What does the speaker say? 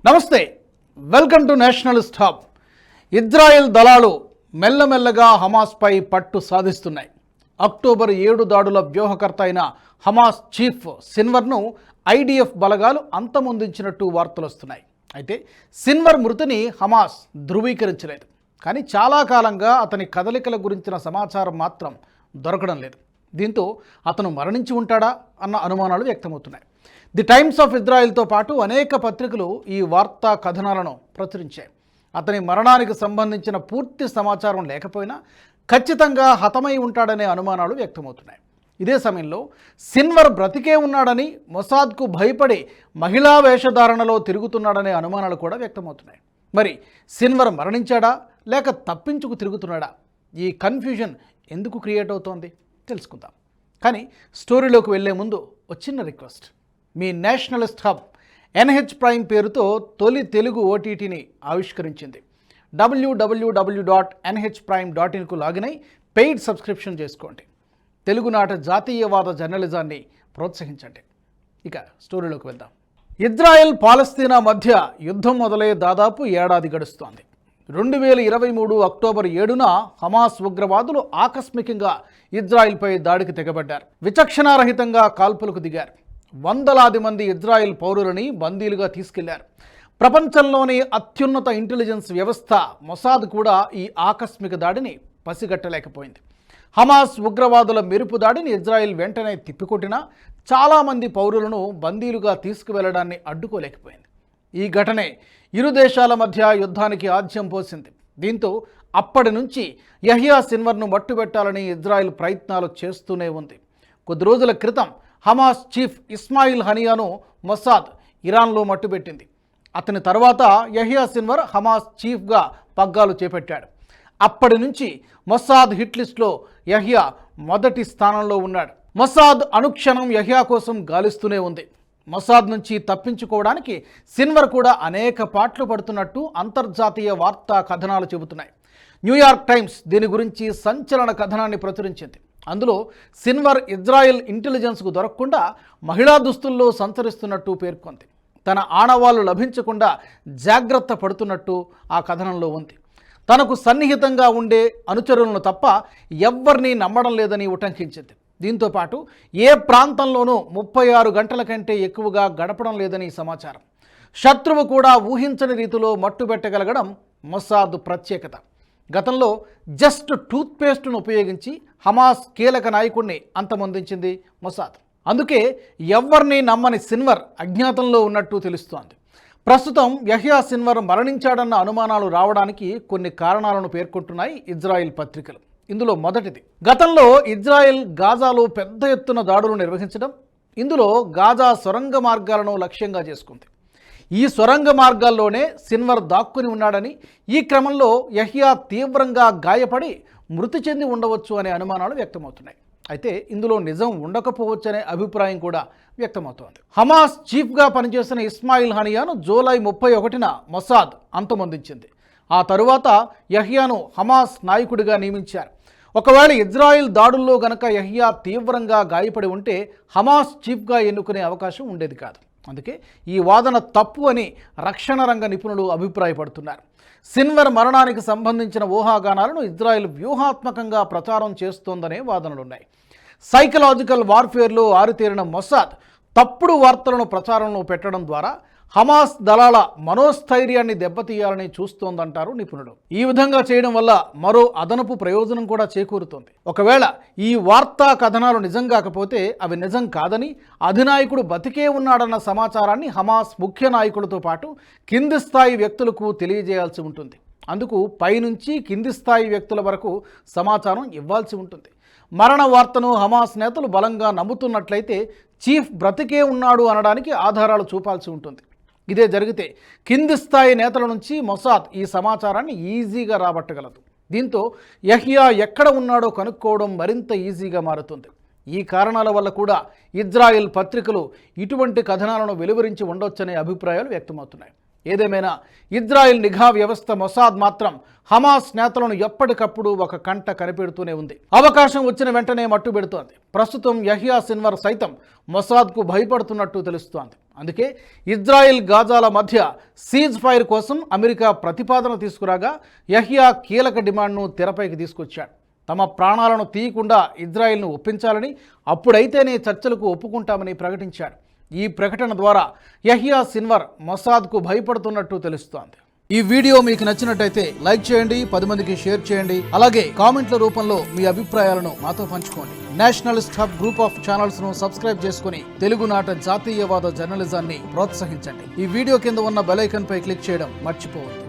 నమస్తే, welcome to Nationalist hub. Israel దళాలు మెల్లమెల్లగా హమాస్పై పట్టు సాధిస్తున్నాయి. అక్టోబర్ 7 దాడుల వ్యూహకర్త అయిన హమాస్ చీఫ్ సిన్వర్ను ఐడిఎఫ్ బలగాలు అంతమొందించినట్టు వార్తలు వస్తున్నాయి. అయితే సిన్వర్ మృతిని హమాస్ ధృవీకరించలేదు. కానీ చాలా కాలంగా అతని కదలికల గురించిన సమాచారం మాత్రం దొరకడం లేదు. దీంతో అతను మరణించి ఉంటాడా అన్న అనుమానాలు వ్యక్తమవుతున్నాయి. ది టైమ్స్ ఆఫ్ ఇజ్రాయెల్తో పాటు అనేక పత్రికలు ఈ వార్తా కథనాలను ప్రచురించాయి. అతని మరణానికి సంబంధించిన పూర్తి సమాచారం లేకపోయినా ఖచ్చితంగా హతమై ఉంటాడనే అనుమానాలు వ్యక్తమవుతున్నాయి. ఇదే సమయంలో సిన్వర్ బ్రతికే ఉన్నాడని, మొసాద్కు భయపడి మహిళా వేషధారణలో తిరుగుతున్నాడనే అనుమానాలు కూడా వ్యక్తమవుతున్నాయి. మరి సిన్వర్ మరణించాడా లేక తప్పించుకు తిరుగుతున్నాడా? ఈ కన్ఫ్యూజన్ ఎందుకు క్రియేట్ అవుతోంది తెలుసుకుందాం. కానీ స్టోరీలోకి వెళ్లే ముందు ఒక చిన్న రిక్వెస్ట్. మీ నేషనలిస్ట్ హబ్ NH ప్రైమ్ పేరుతో తొలి తెలుగు OTTని ఆవిష్కరించింది. www.nhprime.inకు లాగిన్ అయి పెయిడ్ సబ్స్క్రిప్షన్ చేసుకోండి. తెలుగునాట జాతీయవాద జర్నలిజాన్ని ప్రోత్సహించండి. ఇక స్టోరీలోకి వెళ్దాం. ఇజ్రాయెల్ పాలస్తీనా మధ్య యుద్ధం మొదలై దాదాపు ఏడాది గడుస్తోంది. 2023 అక్టోబర్ 7న హమాస్ ఉగ్రవాదులు ఆకస్మికంగా ఇజ్రాయెల్పై దాడికి తెగబడ్డారు. విచక్షణారహితంగా కాల్పులకు దిగారు. వందలాది మంది ఇజ్రాయెల్ పౌరులని బందీలుగా తీసుకెళ్లారు. ప్రపంచంలోని అత్యున్నత ఇంటెలిజెన్స్ వ్యవస్థ మొసాద్ కూడా ఈ ఆకస్మిక దాడిని పసిగట్టలేకపోయింది. హమాస్ ఉగ్రవాదుల మెరుపు దాడిని ఇజ్రాయెల్ వెంటనే తిప్పికొట్టినా చాలామంది పౌరులను బందీలుగా తీసుకువెళ్లడాన్ని అడ్డుకోలేకపోయింది. ఈ ఘటనే ఇరు దేశాల మధ్య యుద్ధానికి ఆజ్యం పోసింది. దీంతో అప్పటి నుంచి యహ్యా సిన్వర్ను మట్టుబెట్టాలని ఇజ్రాయెల్ ప్రయత్నాలు చేస్తూనే ఉంది. కొద్ది రోజుల క్రితం హమాస్ చీఫ్ ఇస్మాయిల్ హనియాను మొసాద్ ఇరాన్లో మట్టుబెట్టింది. అతని తర్వాత యహ్యా సిన్వర్ హమాస్ చీఫ్గా పగ్గాలు చేపట్టాడు. అప్పటి నుంచి మొసాద్ హిట్ లిస్ట్లో యహ్యా మొదటి స్థానంలో ఉన్నాడు. మొసాద్ అనుక్షణం యహ్యా కోసం గాలిస్తూనే ఉంది. మొసాద్ నుంచి తప్పించుకోవడానికి సిన్వర్ కూడా అనేక పాట్లు పడుతున్నట్టు అంతర్జాతీయ వార్తా కథనాలు చెబుతున్నాయి. న్యూయార్క్ టైమ్స్ దీని గురించి సంచలన కథనాన్ని ప్రచురించింది. అందులో సిన్వర్ ఇజ్రాయెల్ ఇంటెలిజెన్స్కు దొరకకుండా మహిళా దుస్తుల్లో సంచరిస్తున్నట్టు పేర్కొంది. తన ఆనవాళ్లు లభించకుండా జాగ్రత్త పడుతున్నట్టు ఆ కథనంలో ఉంది. తనకు సన్నిహితంగా ఉండే అనుచరులను తప్ప ఎవ్వరినీ నమ్మడం లేదని ఉటంకించింది. దీంతోపాటు ఏ ప్రాంతంలోనూ 36 గంటల కంటే ఎక్కువగా గడపడం లేదని సమాచారం. శత్రువు కూడా ఊహించని రీతిలో మట్టుబెట్టగలగడం మొసాద్ ప్రత్యేకత. గతంలో జస్ట్ టూత్పేస్ట్ను ఉపయోగించి హమాస్ కీలక నాయకుడిని అంతమొందించింది మొసాద్. అందుకే ఎవ్వరినీ నమ్మని సిన్వర్ అజ్ఞాతంలో ఉన్నట్టు తెలుస్తోంది. ప్రస్తుతం యహ్యా సిన్వర్ మరణించాడన్న అనుమానాలు రావడానికి కొన్ని కారణాలను పేర్కొంటున్నాయి ఇజ్రాయెల్ పత్రికలు. ఇందులో మొదటిది, గతంలో ఇజ్రాయెల్ గాజాలో పెద్ద ఎత్తున దాడులు నిర్వహించడం. ఇందులో గాజా సొరంగ మార్గాలను లక్ష్యంగా చేసుకుంది. ఈ సొరంగ మార్గాల్లోనే సిన్వర్ దాక్కుని ఉన్నాడని, ఈ క్రమంలో యహ్యా తీవ్రంగా గాయపడి మృతి చెంది ఉండవచ్చు అనే అనుమానాలు వ్యక్తమవుతున్నాయి. అయితే ఇందులో నిజం ఉండకపోవచ్చనే అభిప్రాయం కూడా వ్యక్తమవుతోంది. హమాస్ చీఫ్గా పనిచేసిన ఇస్మాయిల్ హనియాను జూలై 31న మొసాద్ అంతమొందించింది. ఆ తరువాత యహ్యాను హమాస్ నాయకుడిగా నియమించారు. ఒకవేళ ఇజ్రాయెల్ దాడుల్లో గనక యహ్యా తీవ్రంగా గాయపడి ఉంటే హమాస్ చీఫ్గా ఎన్నుకునే అవకాశం ఉండేది కాదు. అందుకే ఈ వాదన తప్పు అని రక్షణ రంగ నిపుణులు అభిప్రాయపడుతున్నారు. సిన్వర్ మరణానికి సంబంధించిన ఊహాగానాలను ఇజ్రాయెల్ వ్యూహాత్మకంగా ప్రచారం చేస్తోందనే వాదనలున్నాయి. సైకలాజికల్ వార్ఫేర్లో ఆరితేరిన మొసాద్ తప్పుడు వార్తలను ప్రచారంలో పెట్టడం ద్వారా హమాస్ దళాల మనోస్థైర్యాన్ని దెబ్బతీయాలని చూస్తోందంటారు నిపుణులు. ఈ విధంగా చేయడం వల్ల మరో అదనపు ప్రయోజనం కూడా చేకూరుతోంది. ఒకవేళ ఈ వార్తా కథనాలు నిజం కాకపోతే అవి నిజం కాదని, అధినాయకుడు బతికే ఉన్నాడన్న సమాచారాన్ని హమాస్ ముఖ్య నాయకులతో పాటు కింది స్థాయి వ్యక్తులకు తెలియజేయాల్సి ఉంటుంది. అందుకు పైనుంచి కింది స్థాయి వ్యక్తుల వరకు సమాచారం ఇవ్వాల్సి ఉంటుంది. మరణ వార్తను హమాస్ నేతలు బలంగా నమ్ముతున్నట్లయితే చీఫ్ బ్రతికే ఉన్నాడు అనడానికి ఆధారాలు చూపాల్సి ఉంటుంది. ఇదే జరిగితే కింది స్థాయి నేతల నుంచి మొసాద్ ఈ సమాచారాన్ని ఈజీగా రాబట్టగలదు. దీంతో యహ్యా ఎక్కడ ఉన్నాడో కనుక్కోవడం మరింత ఈజీగా మారుతుంది. ఈ కారణాల వల్ల కూడా ఇజ్రాయెల్ పత్రికలు ఇటువంటి కథనాలను వెలువరించి ఉండొచ్చనే అభిప్రాయాలు వ్యక్తమవుతున్నాయి. ఏదేమైనా ఇజ్రాయెల్ నిఘా వ్యవస్థ మొసాద్ మాత్రం హమాస్ నేతలను ఎప్పటికప్పుడు ఒక కంట కనిపెడుతూనే ఉంది. అవకాశం వచ్చిన వెంటనే మట్టుబెడుతోంది. ప్రస్తుతం యహియా సిన్వర్ సైతం మొసాద్కు భయపడుతున్నట్టు తెలుస్తోంది. అందుకే ఇజ్రాయెల్ గాజాల మధ్య సీజ్ ఫైర్ కోసం అమెరికా ప్రతిపాదన తీసుకురాగా యహియా కీలక డిమాండ్ను తెరపైకి తీసుకొచ్చాడు. తమ ప్రాణాలను తీయకుండా ఇజ్రాయెల్ను ఒప్పించాలని, అప్పుడైతేనే చర్చలకు ఒప్పుకుంటామని ప్రకటించాడు. ఈ ప్రకటన ద్వారా యహియా సిన్వర్ మొసాద్కు భయపడుతున్నట్టు తెలుస్తోంది. ఈ వీడియో మీకు నచ్చినట్టయితే లైక్ చేయండి, 10 మందికి షేర్ చేయండి. అలాగే కామెంట్ల రూపంలో మీ అభిప్రాయాలను మాతో పంచుకోండి. Nationalist hub group of channels ను సబ్స్క్రైబ్ చేసుకుని తెలుగునాట జాతీయవాద జర్నలిజాన్ని ప్రోత్సహించండి. ఈ వీడియో కింద ఉన్న బెల్ ఐకాన్ పై క్లిక్ చేయడం మర్చిపోవద్దు.